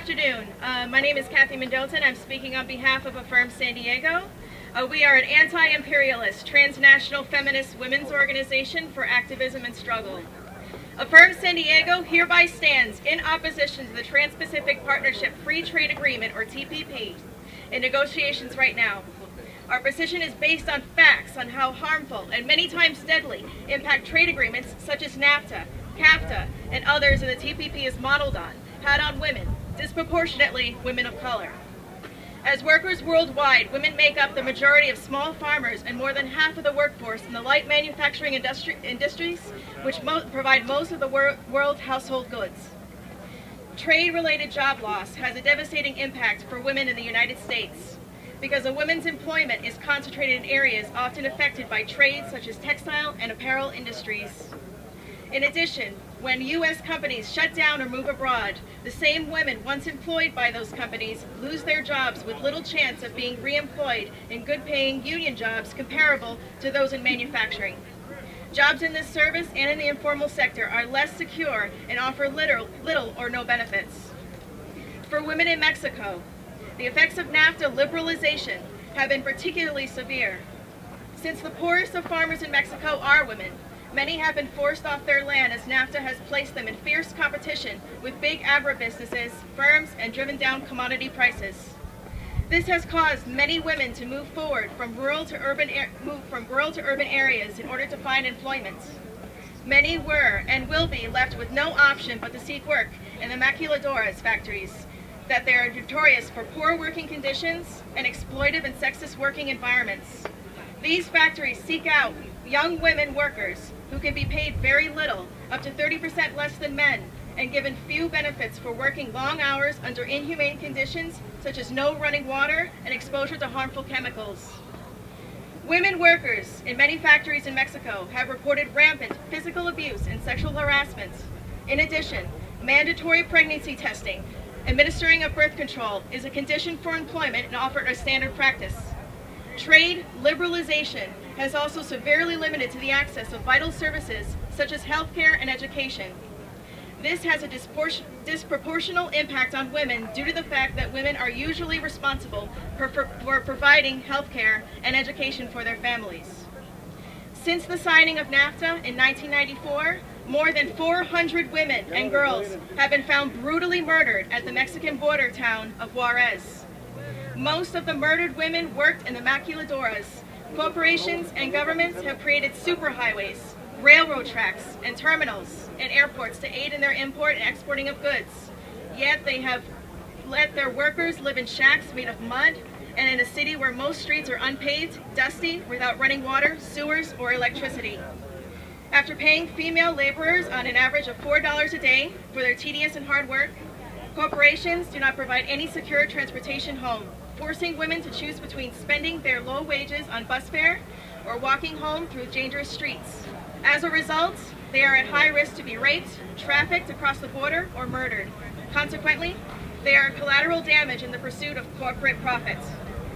afternoon. My name is Cathy Mendoza, and I'm speaking on behalf of Afirm San Diego. We are an anti-imperialist, transnational feminist women's organization for activism and struggle. Afirm San Diego hereby stands in opposition to the Trans-Pacific Partnership Free Trade Agreement, or TPP, in negotiations right now. Our position is based on facts on how harmful and many times deadly impact trade agreements such as NAFTA, CAFTA, and others that the TPP is modeled on, had on women, disproportionately women of color. As workers worldwide, women make up the majority of small farmers and more than half of the workforce in the light manufacturing industries, which provide most of the world's household goods. Trade-related job loss has a devastating impact for women in the United States because a woman's employment is concentrated in areas often affected by trades such as textile and apparel industries. In addition, when U.S. companies shut down or move abroad, the same women once employed by those companies lose their jobs with little chance of being re-employed in good-paying union jobs comparable to those in manufacturing. Jobs in this service and in the informal sector are less secure and offer little or no benefits. For women in Mexico, the effects of NAFTA liberalization have been particularly severe. Since the poorest of farmers in Mexico are women, many have been forced off their land as NAFTA has placed them in fierce competition with big agribusinesses, firms, and driven down commodity prices. This has caused many women to move forward from rural to urban areas in order to find employment. Many were and will be left with no option but to seek work in the maquiladoras factories, that they are notorious for poor working conditions and exploitive and sexist working environments. These factories seek out young women workers who can be paid very little, up to 30% less than men, and given few benefits for working long hours under inhumane conditions such as no running water and exposure to harmful chemicals. Women workers in many factories in Mexico have reported rampant physical abuse and sexual harassment. In addition, mandatory pregnancy testing, administering of birth control is a condition for employment and offered as standard practice. Trade liberalization has also severely limited to the access of vital services such as healthcare and education. This has a disproportional impact on women due to the fact that women are usually responsible for providing healthcare and education for their families. Since the signing of NAFTA in 1994, more than 400 women and girls have been found brutally murdered at the Mexican border town of Juarez. Most of the murdered women worked in the maquiladoras. Corporations and governments have created superhighways, railroad tracks, and terminals and airports to aid in their import and exporting of goods. Yet they have let their workers live in shacks made of mud and in a city where most streets are unpaved, dusty, without running water, sewers, or electricity. After paying female laborers on an average of $4 a day for their tedious and hard work, corporations do not provide any secure transportation home, forcing women to choose between spending their low wages on bus fare or walking home through dangerous streets. As a result, they are at high risk to be raped, trafficked across the border, or murdered. Consequently, they are collateral damage in the pursuit of corporate profits.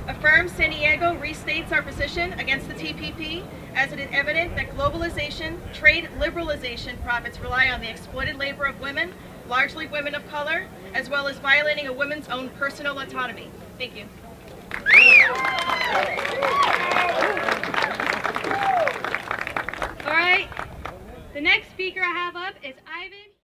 Afirm San Diego restates our position against the TPP as it is evident that globalization, trade liberalization profits rely on the exploited labor of women, largely women of color, as well as violating a woman's own personal autonomy. Thank you. All right, the next speaker I have up is Ivan.